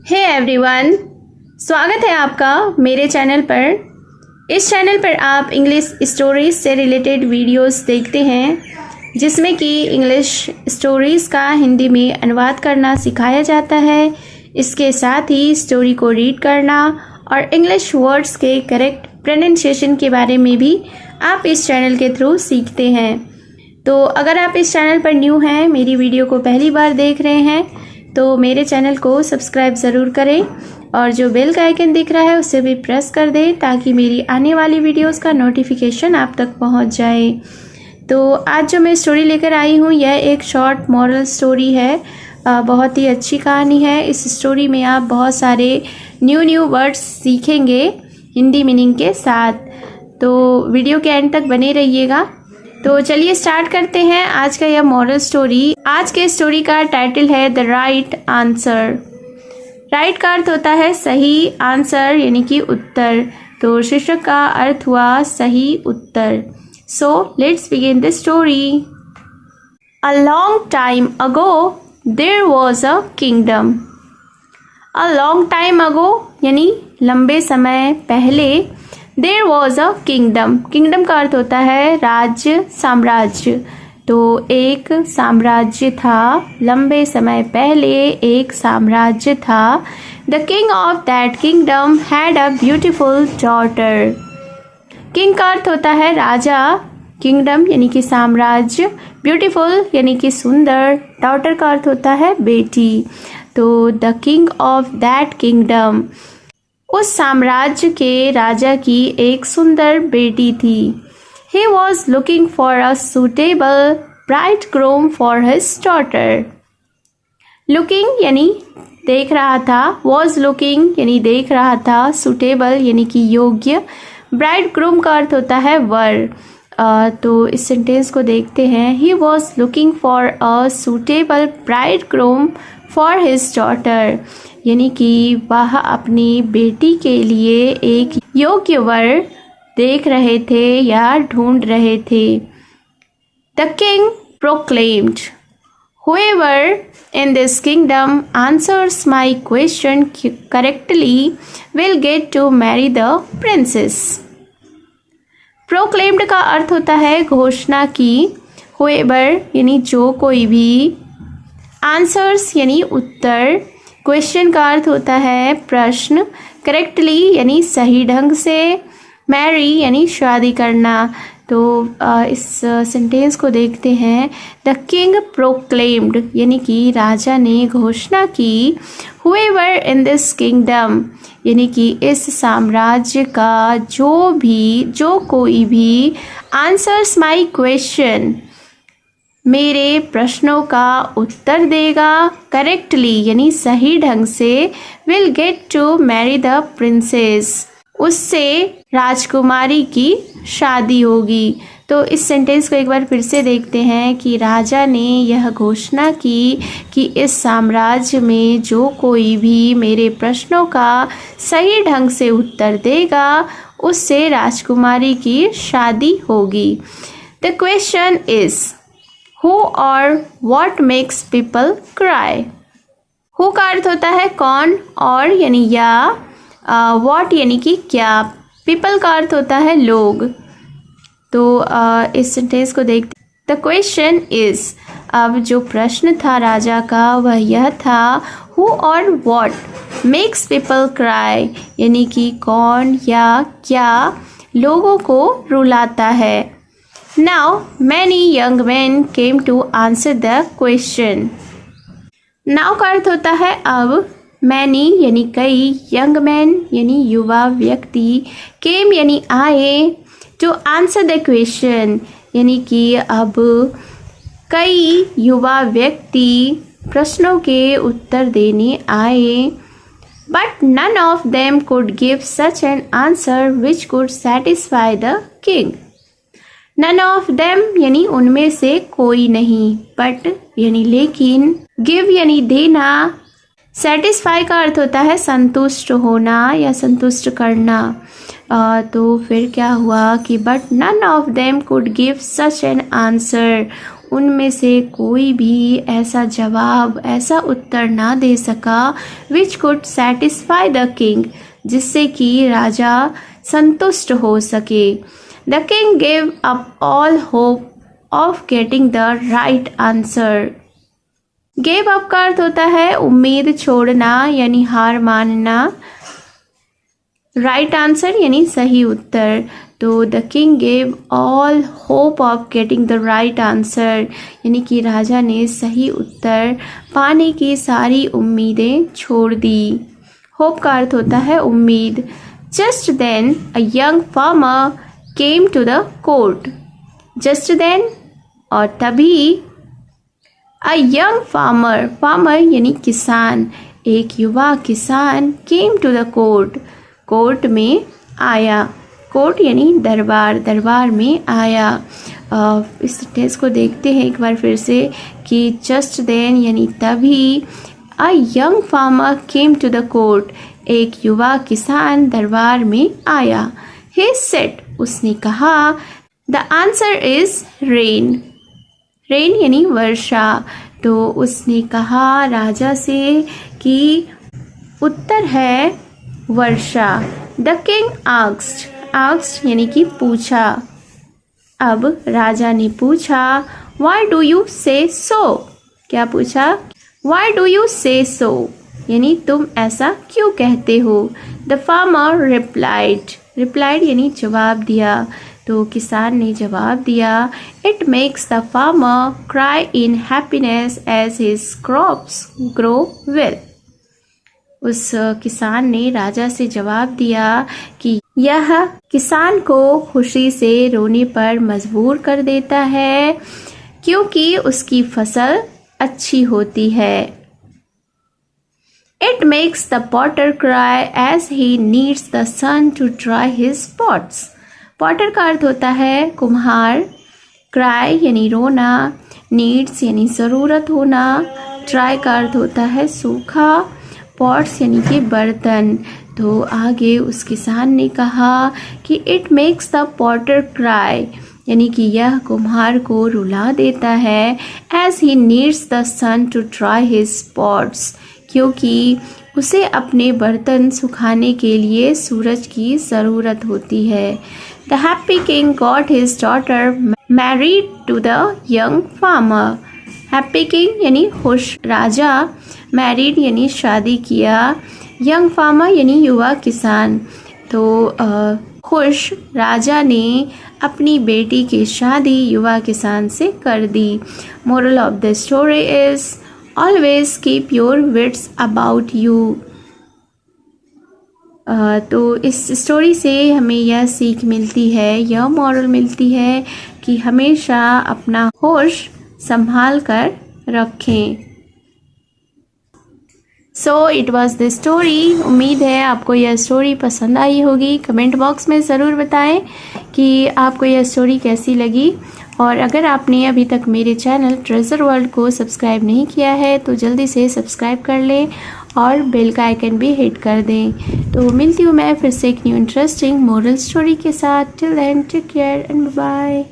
Hey everyone, स्वागत है आपका मेरे चैनल पर। इस चैनल पर आप इंग्लिश स्टोरीज से रिलेटेड वीडियोस देखते हैं जिसमें कि इंग्लिश स्टोरीज़ का हिंदी में अनुवाद करना सिखाया जाता है। इसके साथ ही स्टोरी को रीड करना और इंग्लिश वर्ड्स के करेक्ट प्रोनाउंसिएशन के बारे में भी आप इस चैनल के थ्रू सीखते हैं। तो अगर आप इस चैनल पर न्यू हैं, मेरी वीडियो को पहली बार देख रहे हैं, तो मेरे चैनल को सब्सक्राइब ज़रूर करें और जो बेल का आइकन दिख रहा है उसे भी प्रेस कर दें ताकि मेरी आने वाली वीडियोस का नोटिफिकेशन आप तक पहुंच जाए। तो आज जो मैं स्टोरी लेकर आई हूं यह एक शॉर्ट मॉरल स्टोरी है। बहुत ही अच्छी कहानी है। इस स्टोरी में आप बहुत सारे न्यू वर्ड्स सीखेंगे हिंदी मीनिंग के साथ। तो वीडियो के एंड तक बने रहिएगा। तो चलिए स्टार्ट करते हैं आज का यह मॉरल स्टोरी। आज के स्टोरी का टाइटल है द राइट आंसर। राइट का अर्थ होता है सही, आंसर यानी कि उत्तर। तो शीर्षक का अर्थ हुआ सही उत्तर। So let's begin the story. A long time ago there was a kingdom. A long time ago यानी लंबे समय पहले। There was a kingdom. Kingdom का अर्थ होता है राज्य, साम्राज्य। तो एक साम्राज्य था, लंबे समय पहले एक साम्राज्य था। The king of that kingdom had a beautiful daughter. King का अर्थ होता है राजा, किंगडम यानी कि साम्राज्य, ब्यूटीफुल यानी कि सुंदर, डॉटर का अर्थ होता है बेटी। तो the king of that kingdom, उस साम्राज्य के राजा की एक सुंदर बेटी थी। He was looking for a suitable bridegroom for his daughter. Looking यानी देख रहा था, was looking यानी देख रहा था, suitable यानी कि योग्य, bridegroom का अर्थ होता है वर। तो इस सेंटेंस को देखते हैं। He was looking for a suitable bridegroom for his daughter यानी कि वह अपनी बेटी के लिए एक योग्य वर देख रहे थे या ढूंढ रहे थे। The king proclaimed, "Whoever in this kingdom answers my question correctly will get to marry the princess." Proclaimed का अर्थ होता है घोषणा की। Whoever यानी जो कोई भी, answers यानी उत्तर, क्वेश्चन का अर्थ होता है प्रश्न, करेक्टली यानी सही ढंग से, मैरी यानी शादी करना। तो इस सेंटेंस को देखते हैं। द किंग प्रोक्लेम्ड यानी कि राजा ने घोषणा की। हुएवर इन दिस किंगडम यानी कि इस साम्राज्य का जो कोई भी, आंसर्स माई क्वेश्चन मेरे प्रश्नों का उत्तर देगा, करेक्टली यानी सही ढंग से, will get to marry the princess उससे राजकुमारी की शादी होगी। तो इस सेंटेंस को एक बार फिर से देखते हैं कि राजा ने यह घोषणा की कि इस साम्राज्य में जो कोई भी मेरे प्रश्नों का सही ढंग से उत्तर देगा उससे राजकुमारी की शादी होगी। The question is Who or what makes people cry? Who का अर्थ होता है कौन, और यानी या, what यानी कि क्या, people का अर्थ होता है लोग। तो इस सेंटेंस को देखते। The question is, अब जो प्रश्न था राजा का वह यह था, who or what makes people cry यानी कि कौन या क्या लोगों को रुलाता है। Now many young men came to answer the question. Now का अर्थ होता है अब, many यानी कई, young men यानी युवा व्यक्ति, came यानी आए, to answer the question यानी कि अब कई युवा व्यक्ति प्रश्नों के उत्तर देने आए। But none of them could give such an answer which could satisfy the king. None of them यानी उनमें से कोई नहीं, but यानी लेकिन, give यानी देना, satisfy का अर्थ होता है संतुष्ट होना या संतुष्ट करना। तो फिर क्या हुआ कि but none of them could give such an answer उनमें से कोई भी ऐसा जवाब, ऐसा उत्तर ना दे सका which could satisfy the king, जिससे कि राजा संतुष्ट हो सके। The king gave up all hope of getting the right answer. Gave up का अर्थ होता है उम्मीद छोड़ना यानी हार मानना, राइट आंसर यानी सही उत्तर। तो the king gave all hope of getting the right answer, यानी कि राजा ने सही उत्तर पाने की सारी उम्मीदें छोड़ दी। होप का अर्थ होता है उम्मीद। Just then a young farmer came to the court. Just then और तभी, अ यंग फार्मर, फार्मर यानी किसान, एक युवा किसान, came to the court, court में आया। कोर्ट यानी दरबार, दरबार में आया। इस सेंटेंस को देखते हैं एक बार फिर से कि जस्ट देन यानी तभी, a young farmer came to the court, एक युवा किसान दरबार में आया। ही सेड, उसने कहा, the answer is rain. Rain यानी वर्षा। तो उसने कहा राजा से कि उत्तर है वर्षा। द किंग आस्क्ड, आस्क्ड यानी कि पूछा। अब राजा ने पूछा, वाई डू यू से सो, क्या पूछा, वाई डू यू से सो, यानी तुम ऐसा क्यों कहते हो। द फार्मर रिप्लाइड, रिप्लाइड यानी जवाब दिया। तो किसान ने जवाब दिया, it makes the farmer cry in happiness as his crops grow well. उस किसान ने राजा से जवाब दिया कि यह किसान को खुशी से रोने पर मजबूर कर देता है क्योंकि उसकी फसल अच्छी होती है। It makes the potter cry as he needs the sun to dry his pots. Potter का अर्थ होता है कुम्हार, क्राई यानी रोना, नीड्स यानी ज़रूरत होना, ड्राई का अर्थ होता है सूखा, पॉट्स यानी कि बर्तन। तो आगे उस किसान ने कहा कि it makes the potter cry, यानी कि यह कुम्हार को रुला देता है, as he needs the sun to dry his pots, क्योंकि उसे अपने बर्तन सुखाने के लिए सूरज की ज़रूरत होती है। The happy king got his daughter married to the young farmer. Happy king यानी खुश राजा, मैरिड यानी शादी किया, यंग फार्मर यानी युवा किसान। तो खुश राजा ने अपनी बेटी की शादी युवा किसान से कर दी। Moral of the story is always keep your wits about you. तो इस स्टोरी से हमें यह सीख मिलती है, यह मॉरल मिलती है कि हमेशा अपना होश संभाल कर रखें। So it was the story. उम्मीद है आपको यह स्टोरी पसंद आई होगी। कमेंट बॉक्स में ज़रूर बताएं कि आपको यह स्टोरी कैसी लगी। और अगर आपने अभी तक मेरे चैनल ट्रेजर वर्ल्ड को सब्सक्राइब नहीं किया है तो जल्दी से सब्सक्राइब कर लें और बेल का आइकन भी हिट कर दें। तो मिलती हूँ मैं फिर से एक न्यू इंटरेस्टिंग मोरल स्टोरी के साथ। Till then take care and bye.